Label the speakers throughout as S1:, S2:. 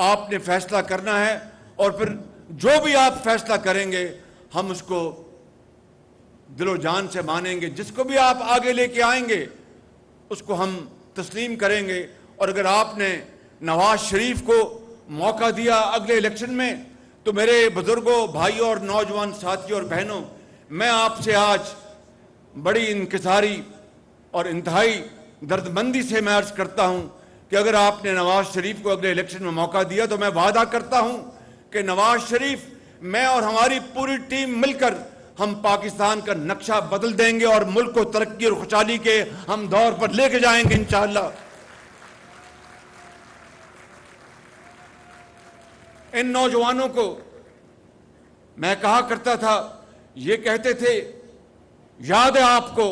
S1: آپ نے فیصلہ کرنا ہے اور پھر جو بھی آپ فیصلہ کریں گے ہم اس کو دل و جان سے مانیں گے. جس کو بھی آپ آگے لے کے آئیں گے اس کو ہم تسلیم کریں گے. اور اگر آپ نے نواز شریف کو موقع دیا اگلے الیکشن میں تو میرے بزرگوں، بھائیوں اور نوجوان ساتھیوں اور بہنوں، میں آپ سے آج بڑی انکساری اور انتہائی درد مندی سے میں عرض کرتا ہوں کہ اگر آپ نے نواز شریف کو اگلے الیکشن میں موقع دیا تو میں وعدہ کرتا ہوں کہ نواز شریف، میں اور ہماری پوری ٹیم مل کر ہم پاکستان کا نقشہ بدل دیں گے اور ملک کو ترقی اور خوشحالی کے ہم دور پر لے کے جائیں گے انشاءاللہ. ان نوجوانوں کو میں کہا کرتا تھا، یہ کہتے تھے، یاد ہے آپ کو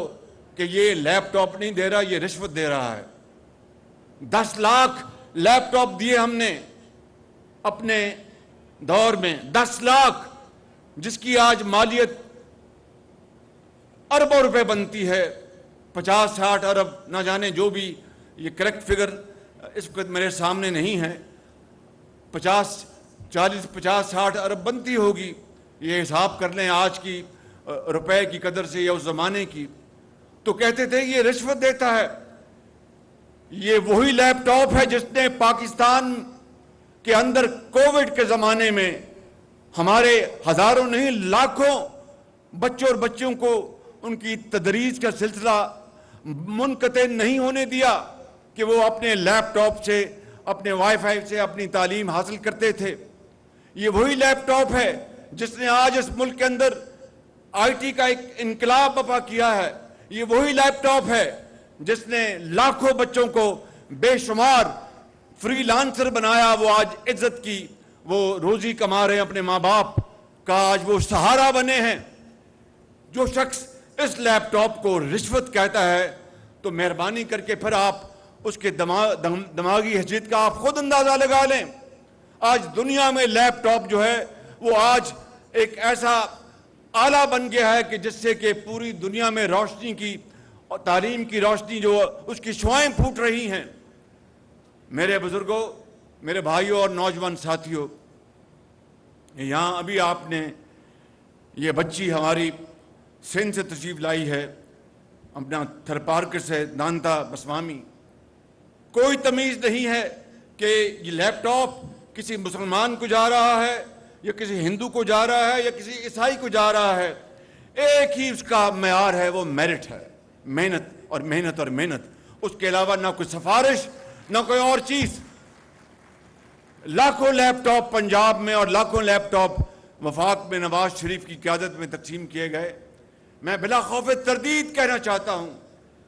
S1: کہ یہ لیپ ٹاپ نہیں دے رہا، یہ رشوت دے رہا ہے. 10 لاکھ لیپ ٹاپ دیے ہم نے اپنے دور میں، 10 لاکھ، جس کی آج مالیت اربوں روپے بنتی ہے. 50-60 ارب، نہ جانے جو بھی، یہ کریکٹ فگر اس وقت میرے سامنے نہیں ہے، 40-50-60 ارب بنتی ہوگی. یہ حساب کر لیں آج کی روپے کی قدر سے یا اس زمانے کی. تو کہتے تھے یہ رشوت دیتا ہے. یہ وہی لیپ ٹاپ ہے جس نے پاکستان کے اندر کووڈ کے زمانے میں ہمارے ہزاروں نہیں لاکھوں بچوں اور بچیوں کو ان کی تدریس کا سلسلہ منقطع نہیں ہونے دیا کہ وہ اپنے لیپ ٹاپ سے، اپنے وائی فائی سے اپنی تعلیم حاصل کرتے تھے. یہ وہی لیپ ٹاپ ہے جس نے آج اس ملک کے اندر آئی ٹی کا ایک انقلاب برپا کیا ہے. یہ وہی لیپ ٹاپ ہے جس نے لاکھوں بچوں کو بے شمار فری لانسر بنایا. وہ آج عزت کی وہ روزی کما رہے ہیں، اپنے ماں باپ کا آج وہ سہارا بنے ہیں. جو شخص اس لیپ ٹاپ کو رشوت کہتا ہے تو مہربانی کر کے پھر آپ اس کے دماغی حیثیت کا آپ خود اندازہ لگا لیں. آج دنیا میں لیپ ٹاپ جو ہے وہ آج ایک ایسا آلہ بن گیا ہے کہ جس سے کہ پوری دنیا میں روشنی کی اور تعلیم کی روشنی جو اس کی شعائیں پھوٹ رہی ہیں. میرے بزرگوں، میرے بھائیوں اور نوجوان ساتھیوں، یہاں ابھی آپ نے یہ بچی ہماری سندھ سے تشریف لائی ہے، اپنا تھر پارکر سے، دانتا بسوامی. کوئی تمیز نہیں ہے کہ یہ لیپ ٹاپ کسی مسلمان کو جا رہا ہے یا کسی ہندو کو جا رہا ہے یا کسی عیسائی کو جا رہا ہے. ایک ہی اس کا معیار ہے، وہ میرٹ ہے، محنت اور محنت اور محنت. اس کے علاوہ نہ کوئی سفارش، نہ کوئی اور چیز. لاکھوں لیپ ٹاپ پنجاب میں اور لاکھوں لیپ ٹاپ وفاق میں نواز شریف کی قیادت میں تقسیم کیے گئے. میں بلا خوف تردید کہنا چاہتا ہوں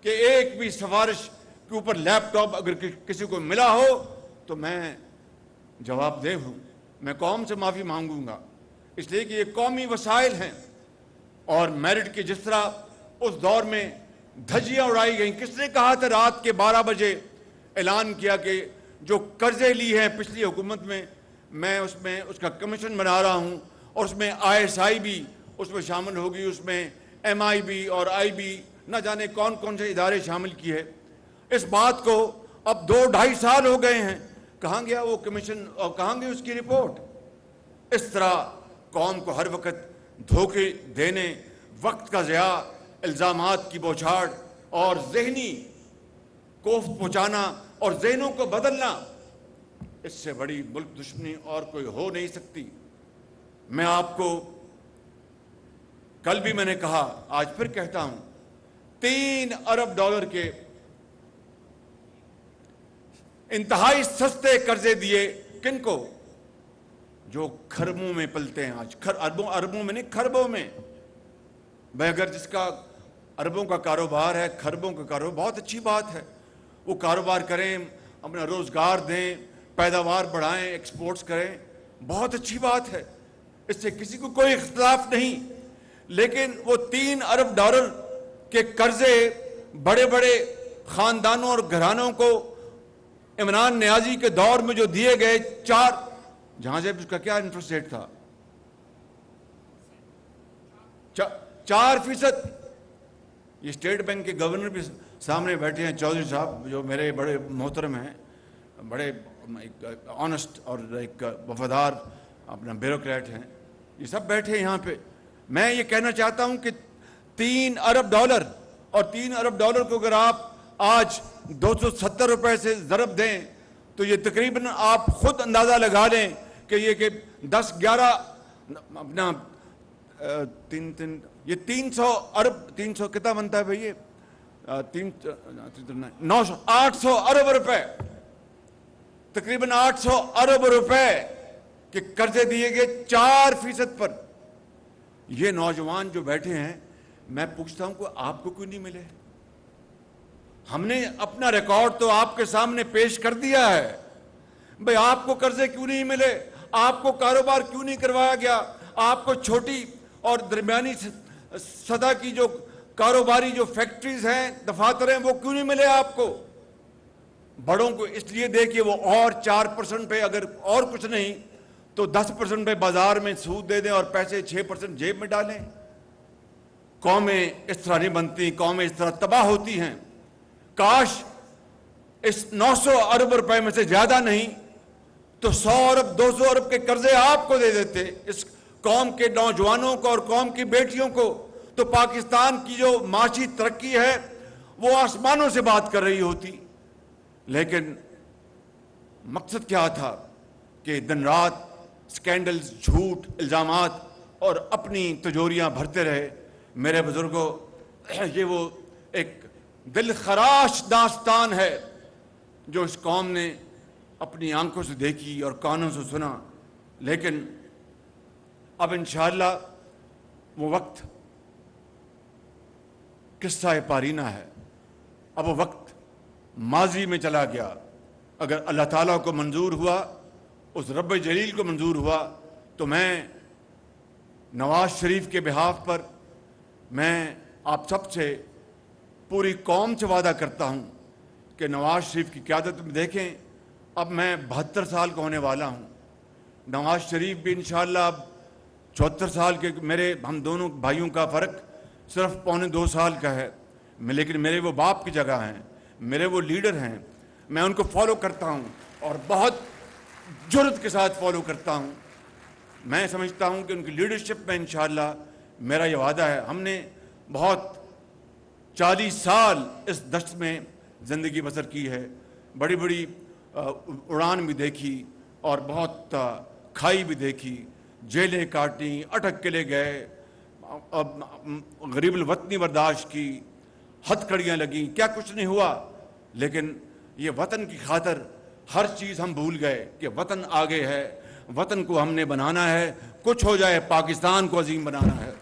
S1: کہ ایک بھی سفارش کے اوپر لیپ ٹاپ اگر کسی کو ملا ہو تو میں جواب دہ ہوں، میں قوم سے معافی مانگوں گا، اس لیے کہ یہ قومی وسائل ہیں. اور میرٹ کی جس طرح اس دور میں دھجیاں اڑائی گئیں. کس نے کہا تھا رات کے 12 بجے اعلان کیا کہ جو قرضے لی ہیں پچھلی حکومت میں اس کا کمیشن بنا رہا ہوں اور اس میں ISI بھی اس میں شامل ہوگی، اس میں MIB اور IB، نہ جانے کون کون سے ادارے شامل کیے. اس بات کو اب 2-2.5 سال ہو گئے ہیں. کہاں گیا وہ کمیشن اور کہاں گئی اس کی رپورٹ؟ اس طرح قوم کو ہر وقت دھوکے دینے، وقت کا ضیاع، الزامات کی بوچھاڑ اور ذہنی کوفت پہنچانا اور ذہنوں کو بدلنا، اس سے بڑی ملک دشمنی اور کوئی ہو نہیں سکتی. میں آپ کو کل بھی میں نے کہا، آج پھر کہتا ہوں، $3 ارب کے انتہائی سستے قرضے دیے. کن کو؟ جو کھربوں میں پلتے ہیں آج. اربوں میں نہیں، کھربوں میں. بھائی اگر جس کا اربوں کا کاروبار ہے، کھربوں کا کاروبار، بہت اچھی بات ہے. وہ کاروبار کریں، اپنا روزگار دیں، پیداوار بڑھائیں، ایکسپورٹس کریں، بہت اچھی بات ہے، اس سے کسی کو کوئی اختلاف نہیں. لیکن وہ $3 ارب کے قرضے بڑے بڑے خاندانوں اور گھرانوں کو عمران نیازی کے دور میں جو دیے گئے، جہاں سے اس کا کیا انٹرسٹ ریٹ تھا؟ 4%. یہ اسٹیٹ بینک کے گورنر بھی سامنے بیٹھے ہیں، چودھری صاحب، جو میرے بڑے محترم ہیں، بڑے ایک آنےسٹ اور ایک وفادار اپنا بیوروکریٹ ہیں، یہ سب بیٹھے یہاں پہ. میں یہ کہنا چاہتا ہوں کہ 3 ارب ڈالر، اور 3 ارب ڈالر کو اگر آپ آج 270 روپے سے ضرب دیں تو یہ تقریباً آپ خود اندازہ لگا لیں کہ یہ کہ 10-11 اپنا یہ 300 ارب، 300 کتنا بنتا ہے بھائی؟ 800 ارب روپے، تقریباً 800 ارب روپے کے قرضے دیے گئے 4% پر. یہ نوجوان جو بیٹھے ہیں، میں پوچھتا ہوں کہ آپ کو کیوں نہیں ملے؟ ہم نے اپنا ریکارڈ تو آپ کے سامنے پیش کر دیا ہے. بھئی آپ کو قرضے کیوں نہیں ملے؟ آپ کو کاروبار کیوں نہیں کروایا گیا؟ آپ کو چھوٹی اور درمیانی سطح کی جو کاروباری جو فیکٹریز ہیں، دفاتر ہیں، وہ کیوں نہیں ملے آپ کو؟ بڑوں کو اس لیے دے کہ وہ اور 4% پہ، اگر اور کچھ نہیں تو 10% پہ بازار میں سود دے دیں اور پیسے 6% جیب میں ڈالیں. قومیں اس طرح نہیں بنتی، قومیں اس طرح تباہ ہوتی ہیں. کاش اس 900 ارب روپے میں سے زیادہ نہیں تو 100 ارب 200 ارب کے قرضے آپ کو دے دیتے، اس قوم کے نوجوانوں کو اور قوم کی بیٹیوں کو. تو پاکستان کی جو معاشی ترقی ہے وہ آسمانوں سے بات کر رہی ہوتی. لیکن مقصد کیا تھا کہ دن رات سکینڈلز، جھوٹ، الزامات اور اپنی تجوریاں بھرتے رہے. میرے بزرگوں، یہ وہ ایک دل خراش داستان ہے جو اس قوم نے اپنی آنکھوں سے دیکھی اور کانوں سے سنا. لیکن اب انشاءاللہ وہ وقت قصہ پارینہ ہے. اب وہ وقت ماضی میں چلا گیا. اگر اللہ تعالیٰ کو منظور ہوا، اس رب جلیل کو منظور ہوا، تو میں نواز شریف کے بہاف پر میں آپ سب سے، پوری قوم سے وعدہ کرتا ہوں کہ نواز شریف کی قیادت میں دیکھیں، اب میں 72 سال کا ہونے والا ہوں. نواز شریف بھی انشاءاللہ اب 74 سال کے، ہم دونوں بھائیوں کا فرق صرف 1.25 سال کا ہے. لیکن میرے وہ باپ کی جگہ ہیں، میرے وہ لیڈر ہیں. میں ان کو فالو کرتا ہوں اور بہت جرأت کے ساتھ فالو کرتا ہوں. میں سمجھتا ہوں کہ ان کی لیڈرشپ میں انشاءاللہ میرا یہ وعدہ ہے. ہم نے بہت 40 سال اس دشت میں زندگی بسر کی ہے، بڑی بڑی اڑان بھی دیکھی اور بہت کھائی بھی دیکھی، جیلیں کاٹیں، اٹک قلعے گئے، غریب الوطنی برداشت کی، ہتھ کڑیاں لگیں، کیا کچھ نہیں ہوا. لیکن یہ وطن کی خاطر ہر چیز ہم بھول گئے کہ وطن آگے ہے، وطن کو ہم نے بنانا ہے. کچھ ہو جائے، پاکستان کو عظیم بنانا ہے.